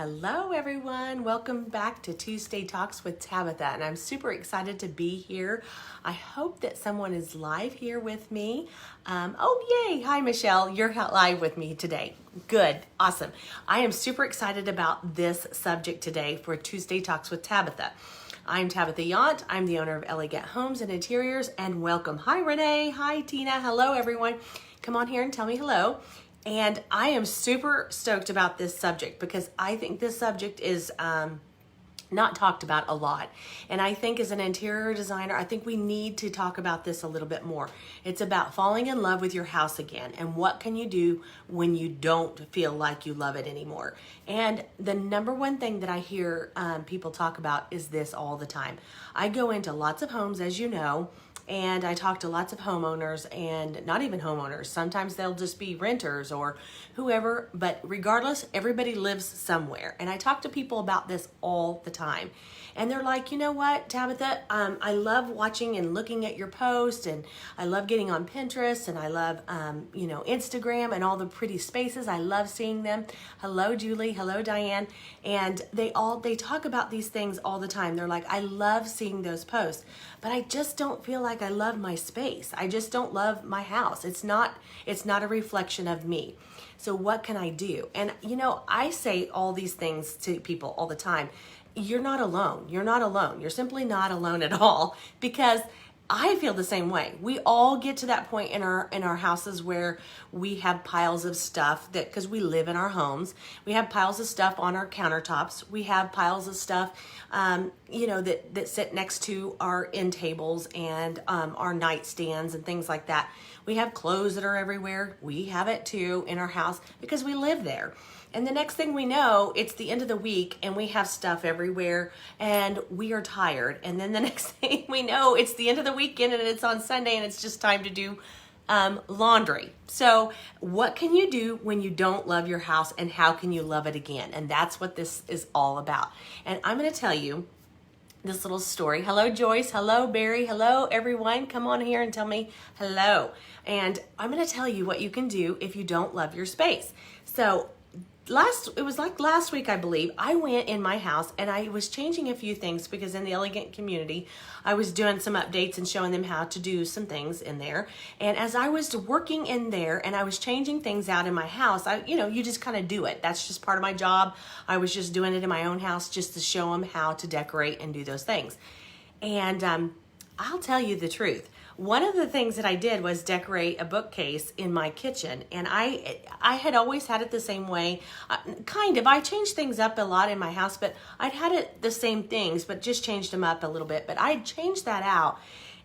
Hello everyone, welcome back to Tuesday Talks with Tabitha, and I'm super excited to be here. I hope that someone is live here with me. Oh yay, hi Michelle, you're live with me today. Good, awesome. I am super excited about this subject today for Tuesday Talks with Tabitha. I'm Tabitha Yount, I'm the owner of Elegant Homes and Interiors, and welcome. Hi Renee, hi Tina, hello everyone. Come on here and tell me hello. And I am super stoked about this subject because I think this subject is not talked about a lot. And I think as an interior designer, I think we need to talk about this a little bit more. It's about falling in love with your house again and what can you do when you don't feel like you love it anymore. And the number one thing that I hear people talk about is this all the time. I go into lots of homes, as you know, and I talk to lots of homeowners and not even homeowners. Sometimes they'll just be renters or whoever, but regardless, everybody lives somewhere. And I talk to people about this all the time. And they're like, you know what, Tabitha, I love watching and looking at your posts, and I love getting on Pinterest, and I love, Instagram and all the pretty spaces. I love seeing them. Hello, Julie. Hello, Diane. And they talk about these things all the time. They're like, I love seeing those posts, but I just don't feel like I love my space. I just don't love my house. It's not a reflection of me. So what can I do? And I say all these things to people all the time. You're not alone. You're not alone. You're simply not alone at all, because I feel the same way. We all get to that point in our houses where we have piles of stuff because we live in our homes. We have piles of stuff on our countertops. We have piles of stuff, that sit next to our end tables and our nightstands and things like that. We have clothes that are everywhere. We have it too in our house because we live there. And the next thing we know, it's the end of the week and we have stuff everywhere and we are tired. And then the next thing we know, it's the end of the weekend and it's on Sunday and it's just time to do laundry. So what can you do when you don't love your house, and how can you love it again? And that's what this is all about. And I'm going to tell you this little story. Hello, Joyce. Hello, Barry. Hello, everyone. Come on here and tell me hello. And I'm going to tell you what you can do if you don't love your space. So it was like last week, I believe, I went in my house and I was changing a few things because in the Elegant community, I was doing some updates and showing them how to do some things in there. And as I was working in there and I was changing things out in my house, you just kind of do it. That's just part of my job. I was just doing it in my own house just to show them how to decorate and do those things. And I'll tell you the truth. One of the things that I did was decorate a bookcase in my kitchen, and I had always had it the same way. I changed things up a lot in my house, but I'd had it the same things, but just changed them up a little bit. But I changed that out,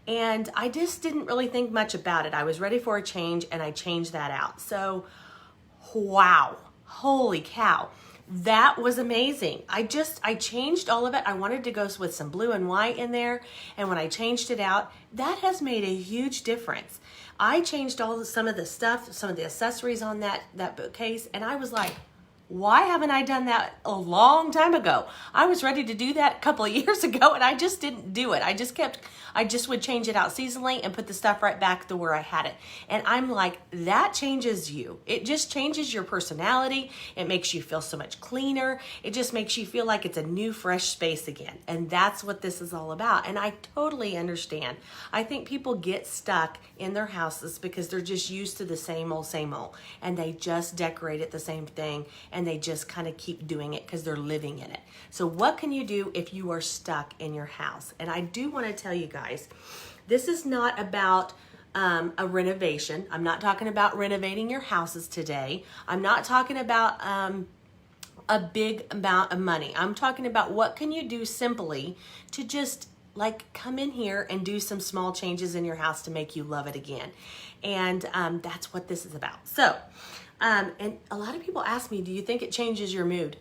and I just didn't really think much about it. I was ready for a change, and I changed that out. So, wow, holy cow. That was amazing. I changed all of it. I wanted to go with some blue and white in there. And when I changed it out, that has made a huge difference. I changed some of the stuff, some of the accessories on that bookcase. And I was like, why haven't I done that a long time ago? I was ready to do that a couple of years ago and I just didn't do it. I just would change it out seasonally and put the stuff right back to where I had it. And I'm like, that changes you. It just changes your personality. It makes you feel so much cleaner. It just makes you feel like it's a new, fresh space again. And that's what this is all about. And I totally understand. I think people get stuck in their houses because they're just used to the same old, and they just decorate it the same thing. And they just kind of keep doing it because they're living in it. So what can you do if you are stuck in your house? And I do want to tell you guys, this is not about a renovation. I'm not talking about renovating your houses today. I'm not talking about a big amount of money. I'm talking about what can you do simply to just come in here and do some small changes in your house to make you love it again. And that's what this is about. So, and a lot of people ask me, do you think it changes your mood?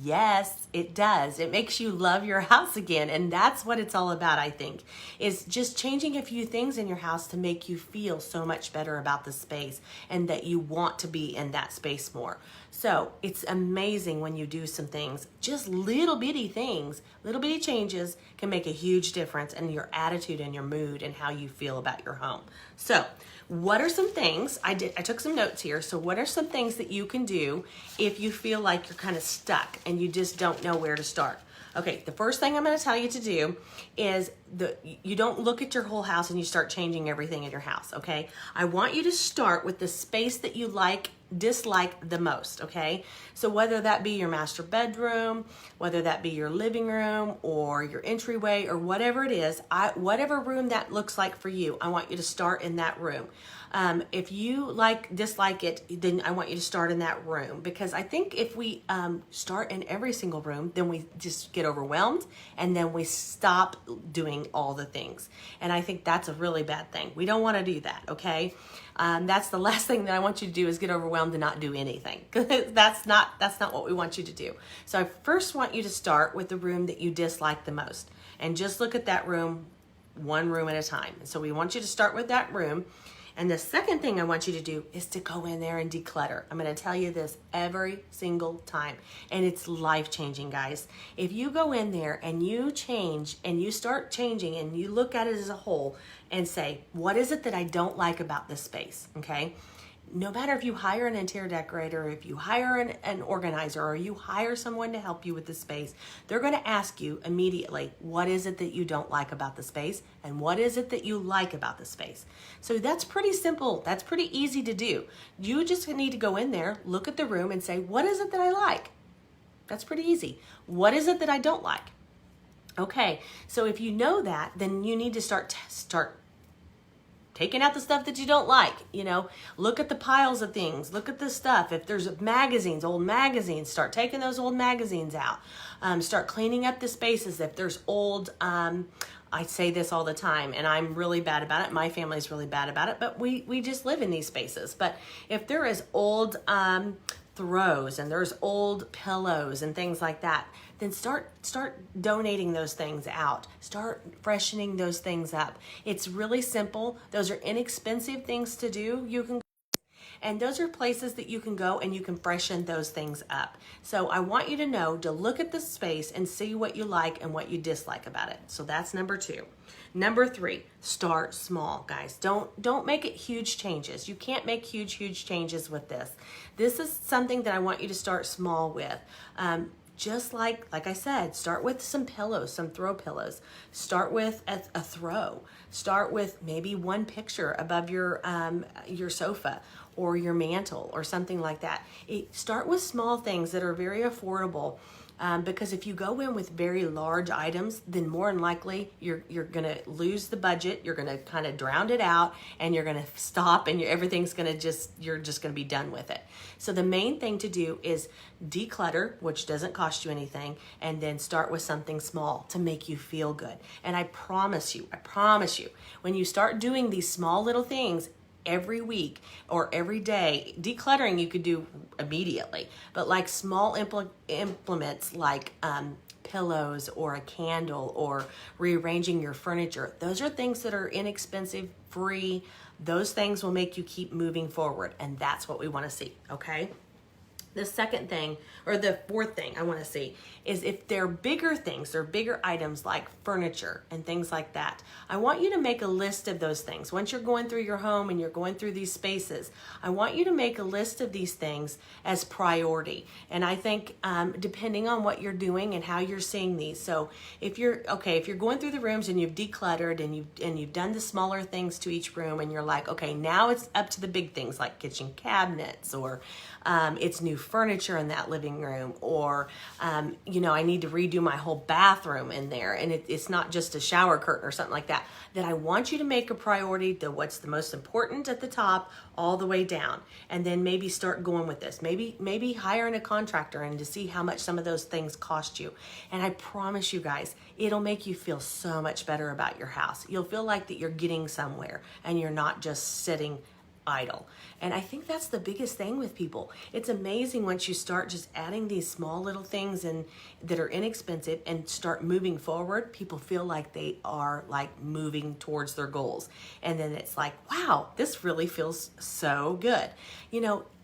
Yes, it does. It makes you love your house again. And that's what it's all about, I think, is just changing a few things in your house to make you feel so much better about the space and that you want to be in that space more. So it's amazing when you do some things, just little bitty things, little bitty changes can make a huge difference in your attitude and your mood and how you feel about your home. So what are some things, I took some notes here. So what are some things that you can do if you feel like you're kind of stuck? stuck and you just don't know where to start. Okay, the first thing I'm going to tell you to do is you don't look at your whole house and you start changing everything in your house, okay? I want you to start with the space that you dislike the most, okay? So whether that be your master bedroom, whether that be your living room or your entryway or whatever it is, whatever room that looks like for you, I want you to start in that room. If you dislike it, then I want you to start in that room, because I think if we start in every single room, then we just get overwhelmed and then we stop doing all the things. And I think that's a really bad thing. We don't want to do that, okay? That's the last thing that I want you to do, is get overwhelmed and not do anything. That's not what we want you to do. So I first want you to start with the room that you dislike the most and just look at that room, one room at a time. So we want you to start with that room. And the second thing I want you to do is to go in there and declutter. I'm going to tell you this every single time, and it's life-changing, guys. If you go in there and you change and you start changing and you look at it as a whole and say, what is it that I don't like about this space, okay? No matter if you hire an interior decorator, or if you hire an organizer, or you hire someone to help you with the space, they're going to ask you immediately, what is it that you don't like about the space, and what is it that you like about the space? So that's pretty simple. That's pretty easy to do. You just need to go in there, look at the room, and say, what is it that I like? That's pretty easy. What is it that I don't like? Okay, so if you know that, then you need to start taking out the stuff that you don't like. Look at the piles of things. Look at the stuff. If there's magazines, old magazines, start taking those old magazines out. Start cleaning up the spaces. If there's old, I say this all the time, and I'm really bad about it. My family's really bad about it, but we just live in these spaces. But if there is old throws and there's old pillows and things like that, then start donating those things out. Start freshening those things up. It's really simple. Those are inexpensive things to do. And those are places that you can go and you can freshen those things up. So I want you to know to look at the space and see what you like and what you dislike about it. So that's number 2. Number 3, start small, guys. Don't make it huge changes. You can't make huge changes with this. This is something that I want you to start small with. Just like I said, start with some pillows, some throw pillows. Start with a throw. Start with maybe one picture above your sofa or your mantle or something like that. Start with small things that are very affordable. Because if you go in with very large items, then more than likely you're going to lose the budget. You're going to kind of drown it out, and you're going to stop, and everything's going to you're just going to be done with it. So the main thing to do is declutter, which doesn't cost you anything, and then start with something small to make you feel good. And I promise you, when you start doing these small little things every week or every day, decluttering you could do immediately, but like small implements like pillows or a candle or rearranging your furniture, those are things that are inexpensive, free. Those things will make you keep moving forward, and that's what we want to see, okay? The second thing, or the fourth thing I want to see, is if they're bigger things, they're bigger items like furniture and things like that, I want you to make a list of those things. Once you're going through your home and you're going through these spaces, I want you to make a list of these things as priority. And I think depending on what you're doing and how you're seeing these, so if you're going through the rooms and you've decluttered and you've done the smaller things to each room, and you're like, okay, now it's up to the big things like kitchen cabinets, or it's new furniture in that living room, or I need to redo my whole bathroom in there, and it's not just a shower curtain or something like that, then I want you to make a priority to what's the most important at the top all the way down, and then maybe start going with this. Maybe hiring a contractor and to see how much some of those things cost you. And I promise you guys, it'll make you feel so much better about your house. You'll feel like that you're getting somewhere and you're not just sitting idle. And I think that's the biggest thing with people. It's amazing once you start just adding these small little things and that are inexpensive and start moving forward, people feel like they are like moving towards their goals. And then it's like, wow, this really feels so good.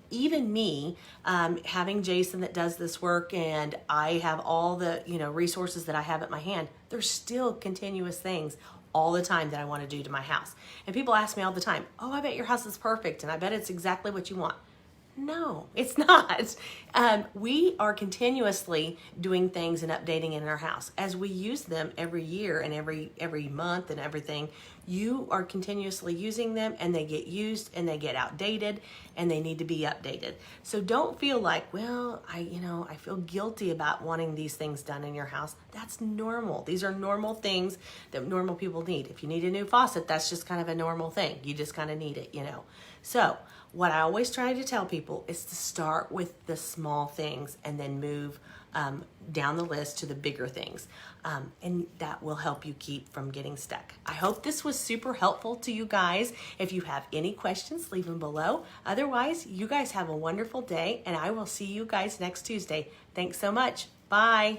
Even me, having Jason that does this work, and I have all the resources that I have at my hand, there's still continuous things all the time that I want to do to my house. And people ask me all the time, oh, I bet your house is perfect and I bet it's exactly what you want. No, it's not. We are continuously doing things and updating in our house. As we use them every year and every month and everything, you are continuously using them, and they get used and they get outdated and they need to be updated. So don't feel like, well, I feel guilty about wanting these things done in your house. That's normal. These are normal things that normal people need. If you need a new faucet, that's just kind of a normal thing. You just kind of need it, So what I always try to tell people is to start with the small things and then move down the list to the bigger things. And that will help you keep from getting stuck. I hope this was super helpful to you guys. If you have any questions, leave them below. Otherwise, you guys have a wonderful day, and I will see you guys next Tuesday. Thanks so much. Bye.